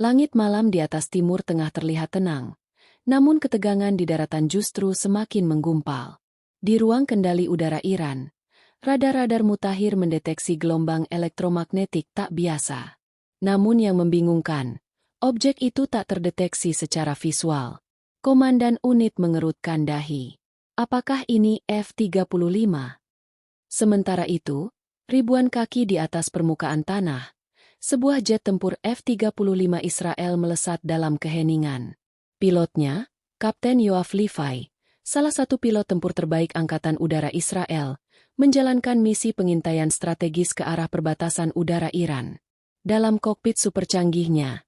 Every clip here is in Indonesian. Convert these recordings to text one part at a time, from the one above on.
Langit malam di atas timur tengah terlihat tenang, namun ketegangan di daratan justru semakin menggumpal. Di ruang kendali udara Iran, radar-radar mutakhir mendeteksi gelombang elektromagnetik tak biasa. Namun yang membingungkan, objek itu tak terdeteksi secara visual. Komandan unit mengerutkan dahi. Apakah ini F-35? Sementara itu, ribuan kaki di atas permukaan tanah, sebuah jet tempur F-35 Israel melesat dalam keheningan. Pilotnya, Kapten Yoav Levi, salah satu pilot tempur terbaik Angkatan Udara Israel, menjalankan misi pengintaian strategis ke arah perbatasan udara Iran. Dalam kokpit super canggihnya,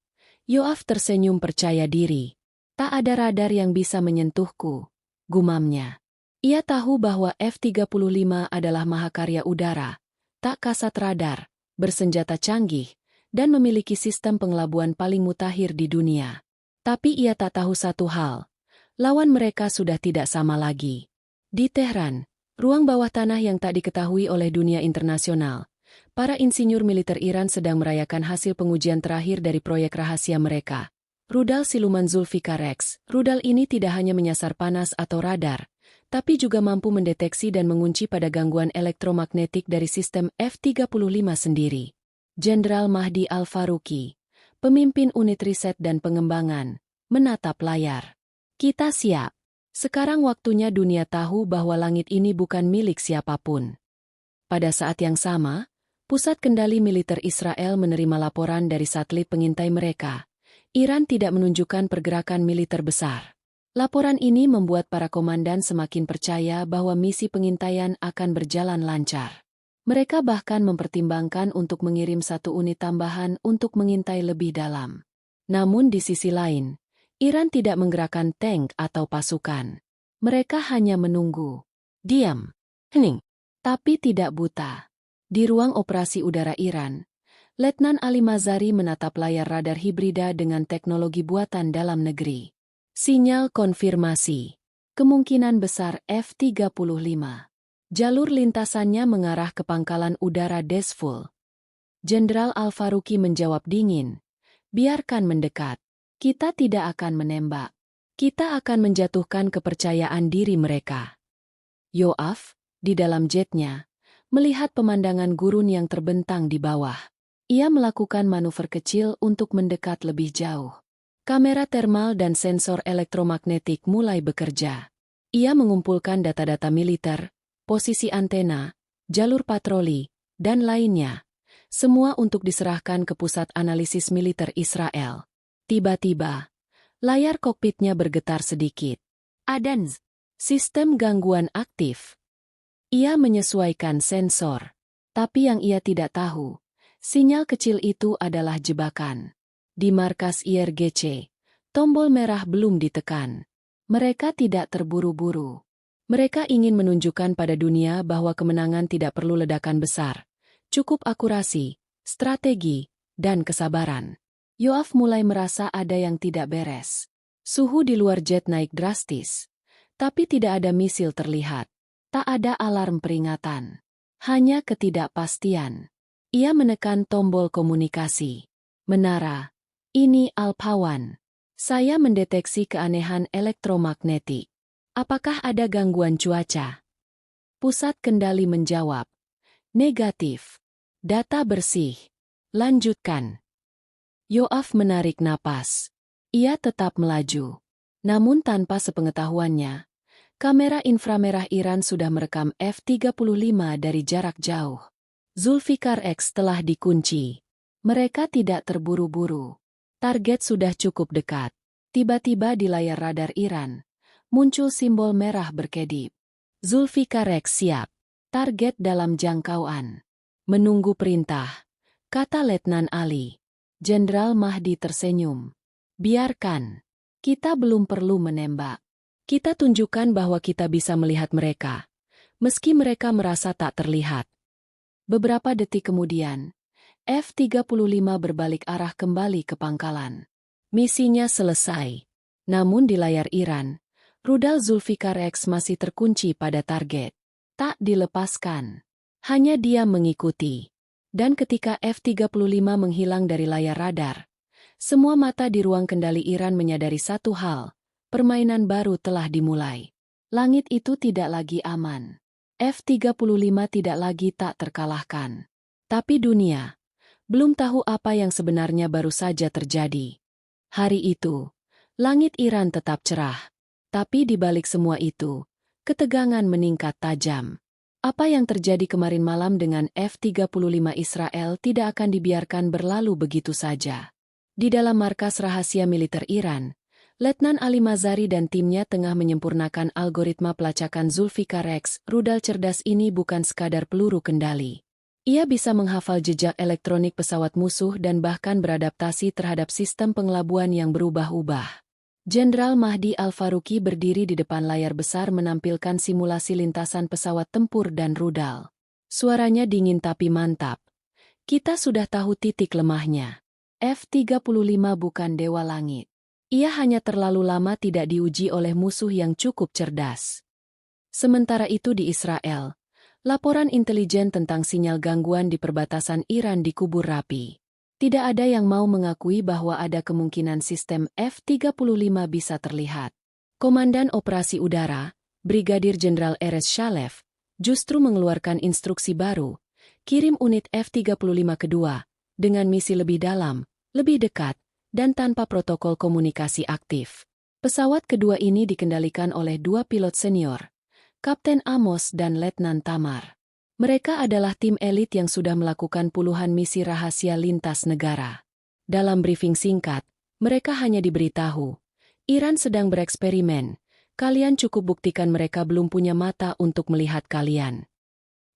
Yoav tersenyum percaya diri. Tak ada radar yang bisa menyentuhku, gumamnya. Ia tahu bahwa F-35 adalah mahakarya udara, tak kasat radar, bersenjata canggih, dan memiliki sistem pengelabuan paling mutakhir di dunia. Tapi ia tak tahu satu hal, lawan mereka sudah tidak sama lagi. Di Tehran, ruang bawah tanah yang tak diketahui oleh dunia internasional, para insinyur militer Iran sedang merayakan hasil pengujian terakhir dari proyek rahasia mereka. Rudal siluman Zulfikar X. Rudal ini tidak hanya menyasar panas atau radar, tapi juga mampu mendeteksi dan mengunci pada gangguan elektromagnetik dari sistem F-35 sendiri. Jenderal Mahdi Al-Faruqi, pemimpin unit riset dan pengembangan, menatap layar. Kita siap. Sekarang waktunya dunia tahu bahwa langit ini bukan milik siapapun. Pada saat yang sama, Pusat Kendali Militer Israel menerima laporan dari satelit pengintai mereka. Iran tidak menunjukkan pergerakan militer besar. Laporan ini membuat para komandan semakin percaya bahwa misi pengintaian akan berjalan lancar. Mereka bahkan mempertimbangkan untuk mengirim satu unit tambahan untuk mengintai lebih dalam. Namun di sisi lain, Iran tidak menggerakkan tank atau pasukan. Mereka hanya menunggu. Diam. Hening. Tapi tidak buta. Di ruang operasi udara Iran, Letnan Ali Mazari menatap layar radar hibrida dengan teknologi buatan dalam negeri. Sinyal konfirmasi. Kemungkinan besar F-35. Jalur lintasannya mengarah ke pangkalan udara Desful. Jenderal Al-Faruqi menjawab dingin. Biarkan mendekat. Kita tidak akan menembak. Kita akan menjatuhkan kepercayaan diri mereka. Yoav, di dalam jetnya, melihat pemandangan gurun yang terbentang di bawah. Ia melakukan manuver kecil untuk mendekat lebih jauh. Kamera termal dan sensor elektromagnetik mulai bekerja. Ia mengumpulkan data-data militer, posisi antena, jalur patroli, dan lainnya. Semua untuk diserahkan ke pusat analisis militer Israel. Tiba-tiba, layar kokpitnya bergetar sedikit. Adanz. Sistem gangguan aktif. Ia menyesuaikan sensor. Tapi yang ia tidak tahu, sinyal kecil itu adalah jebakan. Di markas IRGC, tombol merah belum ditekan. Mereka tidak terburu-buru. Mereka ingin menunjukkan pada dunia bahwa kemenangan tidak perlu ledakan besar. Cukup akurasi, strategi, dan kesabaran. Yoav mulai merasa ada yang tidak beres. Suhu di luar jet naik drastis. Tapi tidak ada misil terlihat. Tak ada alarm peringatan. Hanya ketidakpastian. Ia menekan tombol komunikasi. Menara. Ini Al-Pawan. Saya mendeteksi keanehan elektromagnetik. Apakah ada gangguan cuaca? Pusat kendali menjawab. Negatif. Data bersih. Lanjutkan. Yoav menarik napas. Ia tetap melaju. Namun tanpa sepengetahuannya, kamera inframerah Iran sudah merekam F-35 dari jarak jauh. Zulfikar X telah dikunci. Mereka tidak terburu-buru. Target sudah cukup dekat. Tiba-tiba di layar radar Iran, muncul simbol merah berkedip. Zulfikar X siap. Target dalam jangkauan. Menunggu perintah, kata Letnan Ali. Jenderal Mahdi tersenyum. Biarkan. Kita belum perlu menembak. Kita tunjukkan bahwa kita bisa melihat mereka, meski mereka merasa tak terlihat. Beberapa detik kemudian, F-35 berbalik arah kembali ke pangkalan. Misinya selesai. Namun di layar Iran, rudal Zulfikar X masih terkunci pada target. Tak dilepaskan. Hanya dia mengikuti. Dan ketika F-35 menghilang dari layar radar, Semua mata di ruang kendali Iran menyadari satu hal, permainan baru telah dimulai. Langit itu tidak lagi aman. F-35 tidak lagi tak terkalahkan. Tapi dunia belum tahu apa yang sebenarnya baru saja terjadi. Hari itu, langit Iran tetap cerah. Tapi di balik semua itu, ketegangan meningkat tajam. Apa yang terjadi kemarin malam dengan F-35 Israel tidak akan dibiarkan berlalu begitu saja. Di dalam markas rahasia militer Iran, Letnan Ali Mazari dan timnya tengah menyempurnakan algoritma pelacakan Zulfikar X. Rudal cerdas ini bukan sekadar peluru kendali. Ia bisa menghafal jejak elektronik pesawat musuh dan bahkan beradaptasi terhadap sistem pengelabuan yang berubah-ubah. Jenderal Mahdi Al-Faruqi berdiri di depan layar besar menampilkan simulasi lintasan pesawat tempur dan rudal. Suaranya dingin tapi mantap. Kita sudah tahu titik lemahnya. F-35 bukan dewa langit. Ia hanya terlalu lama tidak diuji oleh musuh yang cukup cerdas. Sementara itu di Israel, laporan intelijen tentang sinyal gangguan di perbatasan Iran dikubur rapi. Tidak ada yang mau mengakui bahwa ada kemungkinan sistem F-35 bisa terlihat. Komandan Operasi Udara, Brigadir Jenderal Erez Shalev, justru mengeluarkan instruksi baru, kirim unit F-35 kedua, dengan misi lebih dalam, lebih dekat, dan tanpa protokol komunikasi aktif. Pesawat kedua ini dikendalikan oleh dua pilot senior, Kapten Amos dan Letnan Tamar. Mereka adalah tim elit yang sudah melakukan puluhan misi rahasia lintas negara. Dalam briefing singkat, mereka hanya diberitahu, Iran sedang bereksperimen, kalian cukup buktikan mereka belum punya mata untuk melihat kalian.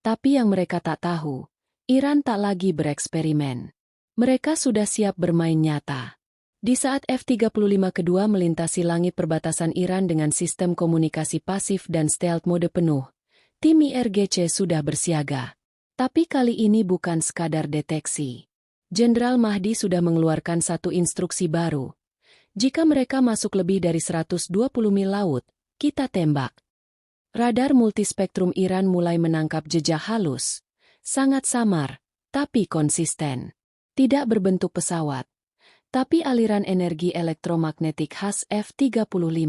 Tapi yang mereka tak tahu, Iran tak lagi bereksperimen. Mereka sudah siap bermain nyata. Di saat F-35 kedua melintasi langit perbatasan Iran dengan sistem komunikasi pasif dan stealth mode penuh, tim IRGC sudah bersiaga. Tapi kali ini bukan sekadar deteksi. Jenderal Mahdi sudah mengeluarkan satu instruksi baru. Jika mereka masuk lebih dari 120 mil laut, kita tembak. Radar multispektrum Iran mulai menangkap jejak halus. Sangat samar, tapi konsisten. Tidak berbentuk pesawat, tapi aliran energi elektromagnetik khas F-35.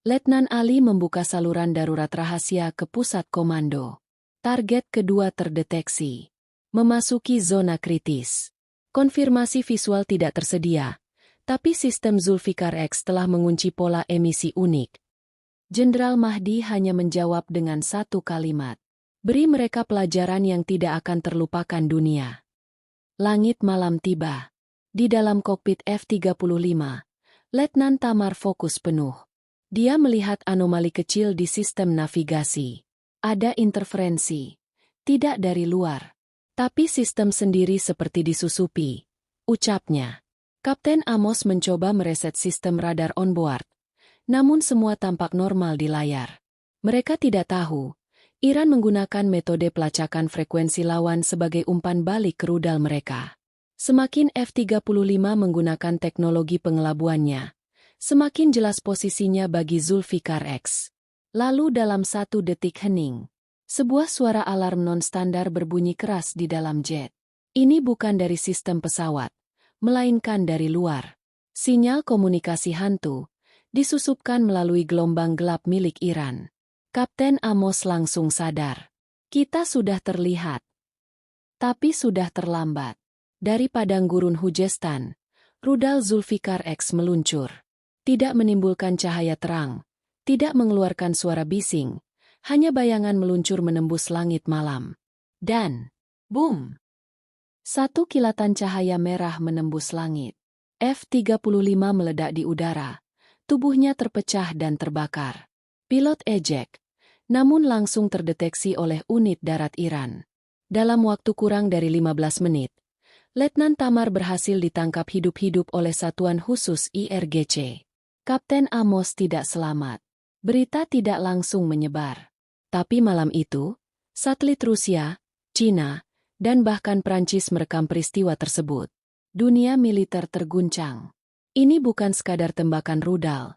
Letnan Ali membuka saluran darurat rahasia ke pusat komando. Target kedua terdeteksi. Memasuki zona kritis. Konfirmasi visual tidak tersedia, tapi sistem Zulfikar X telah mengunci pola emisi unik. Jenderal Mahdi hanya menjawab dengan satu kalimat. Beri mereka pelajaran yang tidak akan terlupakan dunia. Langit malam tiba. Di dalam kokpit F-35, Letnan Tamar fokus penuh. Dia melihat anomali kecil di sistem navigasi. Ada interferensi. Tidak dari luar. Tapi sistem sendiri seperti disusupi. Ucapnya. Kapten Amos mencoba mereset sistem radar onboard. Namun semua tampak normal di layar. Mereka tidak tahu. Iran menggunakan metode pelacakan frekuensi lawan sebagai umpan balik ke rudal mereka. Semakin F-35 menggunakan teknologi pengelabuannya, semakin jelas posisinya bagi Zulfikar X. Lalu dalam satu detik hening, sebuah suara alarm non-standar berbunyi keras di dalam jet. Ini bukan dari sistem pesawat, melainkan dari luar. Sinyal komunikasi hantu disusupkan melalui gelombang gelap milik Iran. Kapten Amos langsung sadar. Kita sudah terlihat. Tapi sudah terlambat. Dari padang gurun Hujestan, rudal Zulfikar X meluncur. Tidak menimbulkan cahaya terang, tidak mengeluarkan suara bising, hanya bayangan meluncur menembus langit malam. Dan, boom! Satu kilatan cahaya merah menembus langit. F-35 meledak di udara, tubuhnya terpecah dan terbakar. Pilot ejek, namun langsung terdeteksi oleh unit darat Iran. Dalam waktu kurang dari 15 menit, Letnan Tamar berhasil ditangkap hidup-hidup oleh satuan khusus IRGC. Kapten Amos tidak selamat. Berita tidak langsung menyebar. Tapi malam itu, satelit Rusia, Cina, dan bahkan Prancis merekam peristiwa tersebut. Dunia militer terguncang. Ini bukan sekadar tembakan rudal.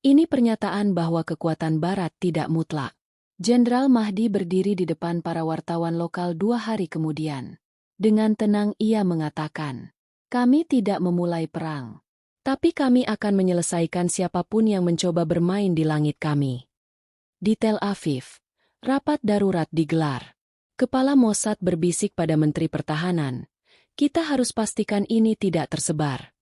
Ini pernyataan bahwa kekuatan Barat tidak mutlak. Jenderal Mahdi berdiri di depan para wartawan lokal 2 hari kemudian. Dengan tenang ia mengatakan, Kami tidak memulai perang. Tapi kami akan menyelesaikan siapapun yang mencoba bermain di langit kami. Di Tel Aviv, rapat darurat digelar. Kepala Mossad berbisik pada Menteri Pertahanan, kita harus pastikan ini tidak tersebar.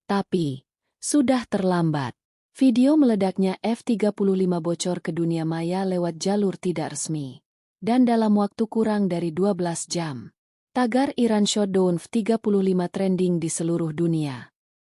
Tapi, sudah terlambat. Video meledaknya F-35 bocor ke dunia maya lewat jalur tidak resmi. Dan dalam waktu kurang dari 12 jam, tagar Iran Shot Down F-35 trending di seluruh dunia.